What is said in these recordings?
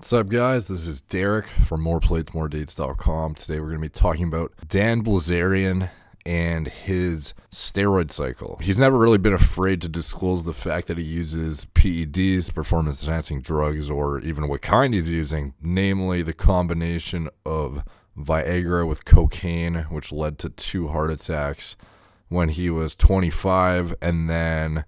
What's up, guys? This is Derek from moreplatesmoredates.com. Today we're going to be talking about Dan Bilzerian and his steroid cycle. He's never really been afraid to disclose the fact that he uses PEDs, performance-enhancing drugs, or even what kind he's using, namely the combination of Viagra with cocaine, which led to 2 heart attacks when he was 25, and then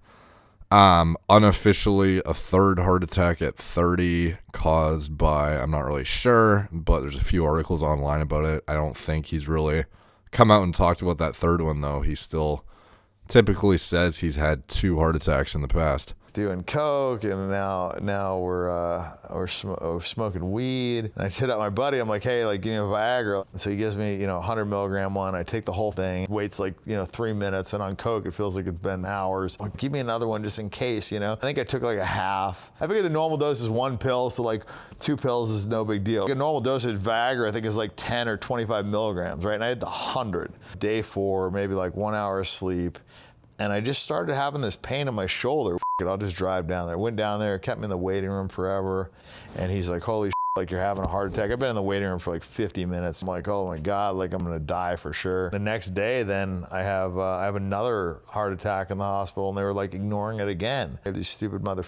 unofficially a 3rd heart attack at 30 caused by, I'm not really sure, but there's a few articles online about it. I don't think he's really come out and talked about that 3rd one, though. He still typically says he's had 2 heart attacks in the past. Doing coke, and now we're smoking weed. And I hit up my buddy. I'm like, hey, give me a Viagra. And so he gives me, 100 milligram one. I take the whole thing. Waits 3 minutes, and on coke it feels like it's been hours. Like, give me another one just in case, I think I took a half. I figure the normal dose is 1 pill, so 2 pills is no big deal. A normal dosage Viagra I think is 10 or 25 milligrams, right? And I had the 100. Day 4, maybe 1 hour of sleep. And I just started having this pain in my shoulder. I'll just drive down there. Went down there, kept me in the waiting room forever. And he's like, holy shit, you're having a heart attack. I've been in the waiting room for 50 minutes. I'm like, oh my God, I'm gonna die for sure. The next day, then I have another heart attack in the hospital, and they were ignoring it again. These stupid motherfuckers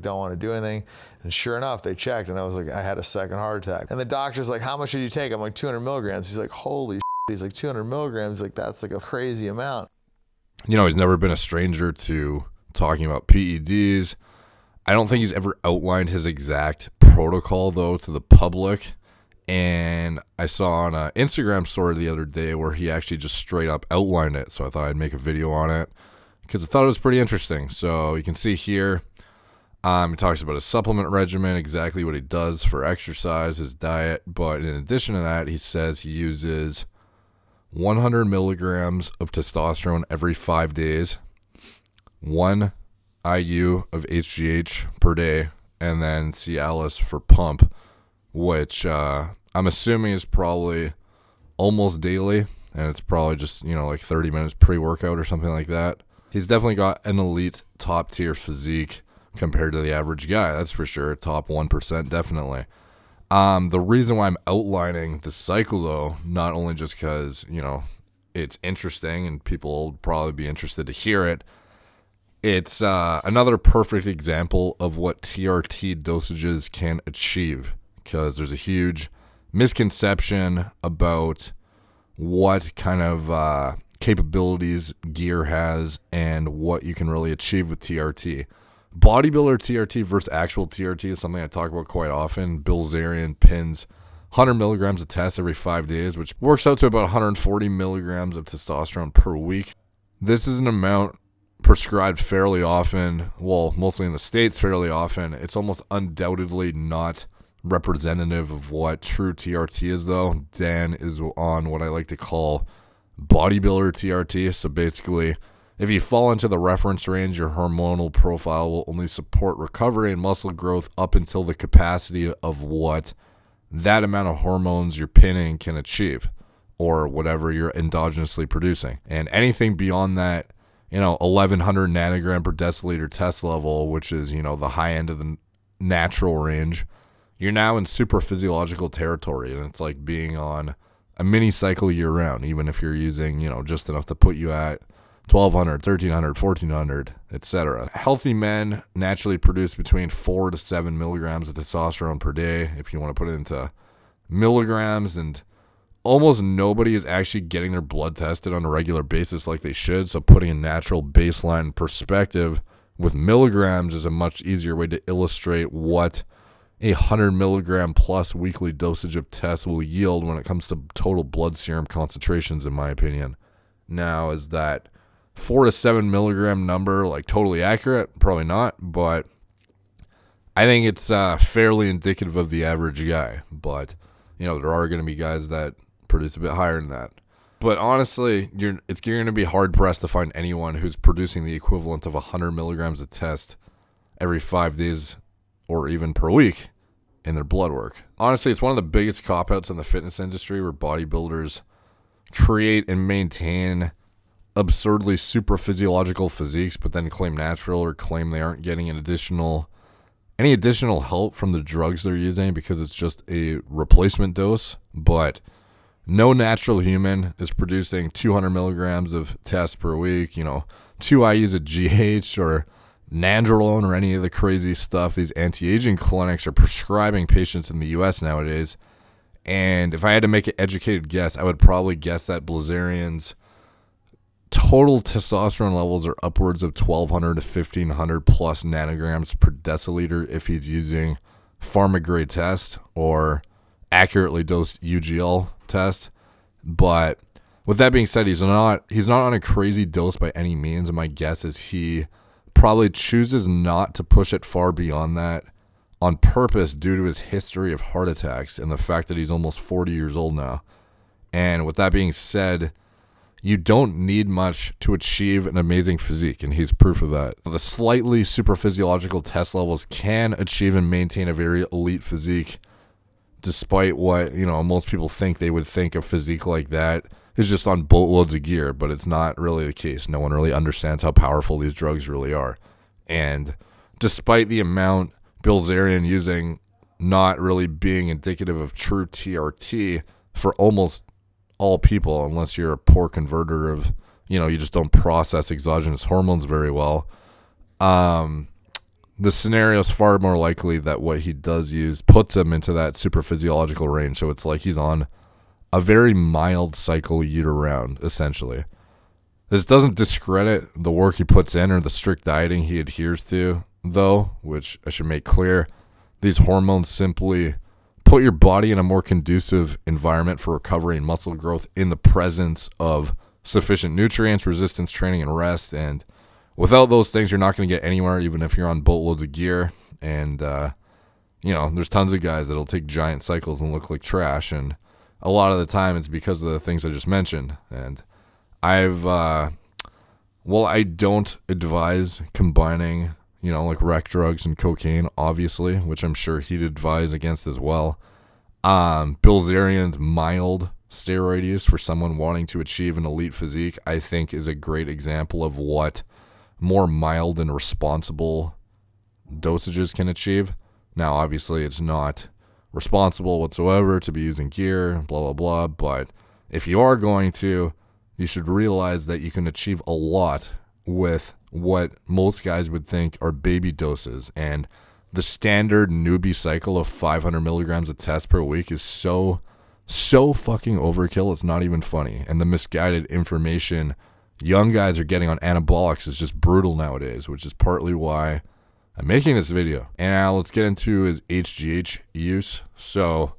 don't want to do anything. And sure enough, they checked, and I was I had a 2nd heart attack. And the doctor's like, how much did you take? I'm like, 200 milligrams. He's like, holy shit. He's like, 200 milligrams, that's a crazy amount. He's never been a stranger to talking about PEDs. I don't think he's ever outlined his exact protocol, though, to the public. And I saw on an Instagram story the other day where he actually just straight up outlined it. So I thought I'd make a video on it because I thought it was pretty interesting. So you can see here, he talks about his supplement regimen, exactly what he does for exercise, his diet. But in addition to that, he says he uses 100 milligrams of testosterone every 5 days, 1 IU of HGH per day, and then Cialis for pump, which I'm assuming is probably almost daily, and it's probably just, 30 minutes pre-workout or something like that. He's definitely got an elite top-tier physique compared to the average guy, that's for sure. Top 1%, definitely. The reason why I'm outlining the cycle, though, not only just because, it's interesting and people will probably be interested to hear it, it's another perfect example of what TRT dosages can achieve, because there's a huge misconception about what kind of capabilities gear has and what you can really achieve with TRT. Bodybuilder TRT versus actual TRT is something I talk about quite often. Bilzerian pins 100 milligrams of test every 5 days, which works out to about 140 milligrams of testosterone per week. This is an amount prescribed fairly often, well, mostly in the States fairly often. It's almost undoubtedly not representative of what true TRT is, though. Dan is on what I like to call bodybuilder TRT. So basically, if you fall into the reference range, your hormonal profile will only support recovery and muscle growth up until the capacity of what that amount of hormones you're pinning can achieve, or whatever you're endogenously producing. And anything beyond that, 1100 nanogram per deciliter test level, which is, the high end of the natural range, you're now in super physiological territory. And it's like being on a mini cycle year round, even if you're using, just enough to put you at 1200, 1300, 1400, etc. Healthy men naturally produce between 4 to 7 milligrams of testosterone per day, if you want to put it into milligrams, and almost nobody is actually getting their blood tested on a regular basis like they should. So putting a natural baseline perspective with milligrams is a much easier way to illustrate what a 100 milligram plus weekly dosage of test will yield when it comes to total blood serum concentrations, in my opinion. Now, is that 4 to 7 milligram number totally accurate? Probably not, but I think it's fairly indicative of the average guy. But there are going to be guys that produce a bit higher than that. But honestly, you're going to be hard pressed to find anyone who's producing the equivalent of 100 milligrams of test every 5 days or even per week in their blood work. Honestly, it's one of the biggest cop-outs in the fitness industry, where bodybuilders create and maintain absurdly super physiological physiques, but then claim natural or claim they aren't getting an additional any additional help from the drugs they're using because it's just a replacement dose, but no natural human is producing 200 milligrams of test per week, 2 IUs of GH or Nandrolone or any of the crazy stuff these anti-aging clinics are prescribing patients in the U.S. nowadays. And if I had to make an educated guess, I would probably guess that Bilzerian's total testosterone levels are upwards of 1,200 to 1,500 plus nanograms per deciliter if he's using pharma-grade test or accurately dosed UGL test. But with that being said, he's not on a crazy dose by any means, and my guess is he probably chooses not to push it far beyond that on purpose due to his history of heart attacks and the fact that he's almost 40 years old now. And with that being said, you don't need much to achieve an amazing physique, and he's proof of that. The slightly superphysiological test levels can achieve and maintain a very elite physique, despite what, most people think they would think a physique like that is just on boatloads of gear, but it's not really the case. No one really understands how powerful these drugs really are. And despite the amount Bilzerian using not really being indicative of true TRT for almost all people, unless you're a poor converter of, you just don't process exogenous hormones very well. The scenario is far more likely that what he does use puts him into that super physiological range. So it's like he's on a very mild cycle year-round, essentially. This doesn't discredit the work he puts in or the strict dieting he adheres to, though, which I should make clear. These hormones simply put your body in a more conducive environment for recovery and muscle growth in the presence of sufficient nutrients, resistance training, and rest. And without those things, you're not going to get anywhere, even if you're on boatloads of gear. And, there's tons of guys that'll take giant cycles and look like trash. And a lot of the time it's because of the things I just mentioned. And I don't advise combining, like rec drugs and cocaine, obviously, which I'm sure he'd advise against as well. Bilzerian's mild steroid use for someone wanting to achieve an elite physique, I think, is a great example of what more mild and responsible dosages can achieve. Now, obviously, it's not responsible whatsoever to be using gear, blah, blah, blah, but if you are going to, you should realize that you can achieve a lot with what most guys would think are baby doses. And the standard newbie cycle of 500 milligrams of test per week is so fucking overkill, it's not even funny. And the misguided information young guys are getting on anabolics is just brutal nowadays, which is partly why I'm making this video. And now let's get into his HGH use. So,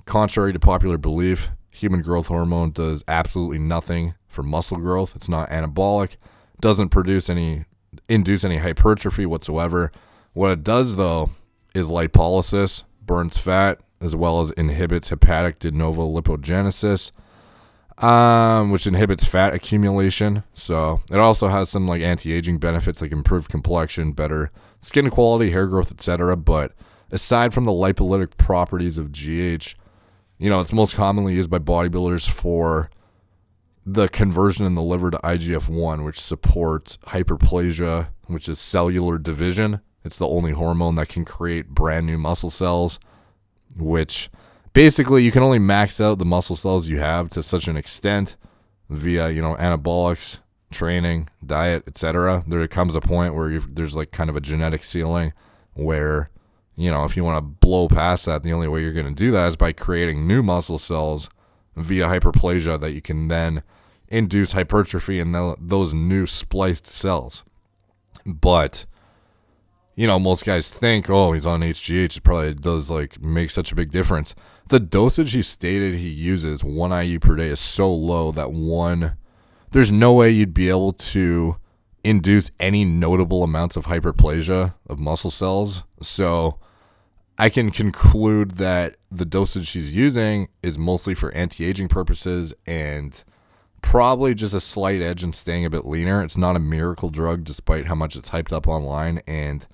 contrary to popular belief, human growth hormone does absolutely nothing for muscle growth. It's not anabolic, doesn't induce any hypertrophy whatsoever. What it does, though, is lipolysis, burns fat, as well as inhibits hepatic de novo lipogenesis, which inhibits fat accumulation. So it also has some like anti-aging benefits, like improved complexion, better skin quality, hair growth, etc. But aside from the lipolytic properties of GH, it's most commonly used by bodybuilders for the conversion in the liver to IGF-1, which supports hyperplasia, which is cellular division. It's the only hormone that can create brand new muscle cells, which basically you can only max out the muscle cells you have to such an extent via, anabolics, training, diet, etc. There comes a point where there's like kind of a genetic ceiling where, if you want to blow past that, the only way you're going to do that is by creating new muscle cells via hyperplasia that you can then induce hypertrophy in those new spliced cells. But, most guys think, oh, he's on HGH, it probably does make such a big difference. The dosage he stated he uses, 1 IU per day, is so low that there's no way you'd be able to induce any notable amounts of hyperplasia of muscle cells. So I can conclude that the dosage he's using is mostly for anti-aging purposes and probably just a slight edge in staying a bit leaner. It's not a miracle drug despite how much it's hyped up online, and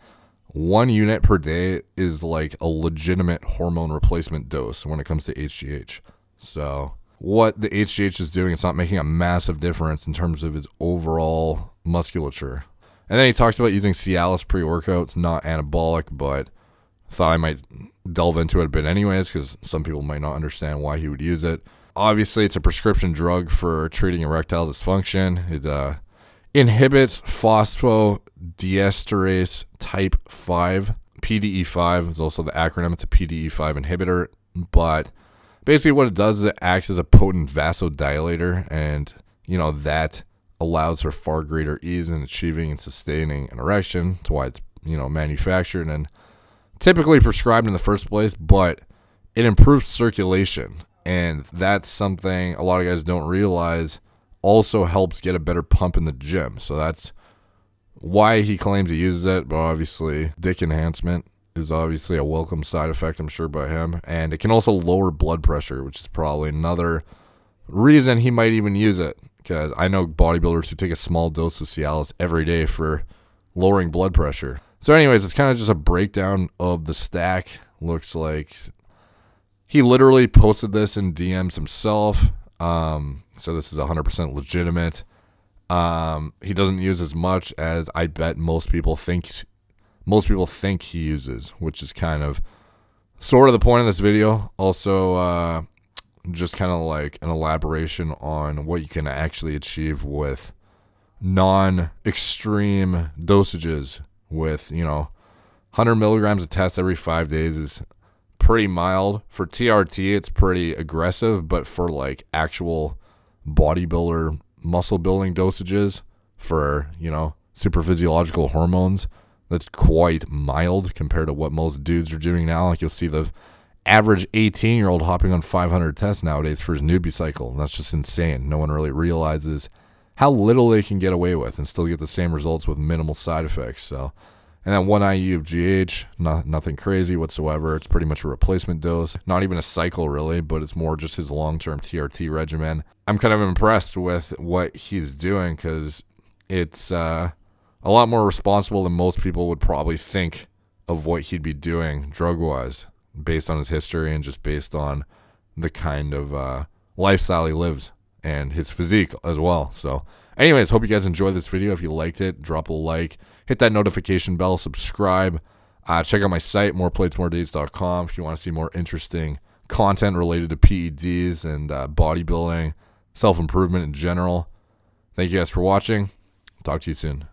1 unit per day is like a legitimate hormone replacement dose when it comes to HGH. So what the HGH is doing, it's not making a massive difference in terms of his overall musculature. And then he talks about using Cialis pre-workout. It's not anabolic, but thought I might delve into it a bit anyways, because some people might not understand why he would use it. Obviously, it's a prescription drug for treating erectile dysfunction. It inhibits phosphodiesterase type 5. PDE5 is also the acronym. It's a PDE5 inhibitor. But basically what it does is it acts as a potent vasodilator, and, that allows for far greater ease in achieving and sustaining an erection. That's why it's, manufactured and typically prescribed in the first place, but it improves circulation. And that's something a lot of guys don't realize also helps get a better pump in the gym. So that's why he claims he uses it. But obviously, dick enhancement is obviously a welcome side effect, I'm sure, by him. And it can also lower blood pressure, which is probably another reason he might even use it. Because I know bodybuilders who take a small dose of Cialis every day for lowering blood pressure. So anyways, it's kind of just a breakdown of the stack. Looks like he literally posted this in DMs himself. So this is 100% legitimate. He doesn't use as much as I bet most people think he uses, which is kind of sort of the point of this video. Also, just kind of like an elaboration on what you can actually achieve with non-extreme dosages with, 100 milligrams of test every 5 days is pretty mild. For TRT, it's pretty aggressive, but for like actual bodybuilder muscle building dosages for, super physiological hormones, that's quite mild compared to what most dudes are doing now. Like you'll see the average 18-year-old hopping on 500 tests nowadays for his newbie cycle. And that's just insane. No one really realizes how little they can get away with and still get the same results with minimal side effects. So, and then 1 IU of GH, nothing crazy whatsoever. It's pretty much a replacement dose. Not even a cycle really, but it's more just his long-term TRT regimen. I'm kind of impressed with what he's doing because it's a lot more responsible than most people would probably think of what he'd be doing drug-wise, based on his history and just based on the kind of lifestyle he lives and his physique as well. So anyways, hope you guys enjoyed this video. If you liked it, drop a like, hit that notification bell, subscribe, check out my site, moreplatesmoredates.com, if you want to see more interesting content related to PEDs and bodybuilding, self-improvement in general. Thank you guys for watching. Talk to you soon.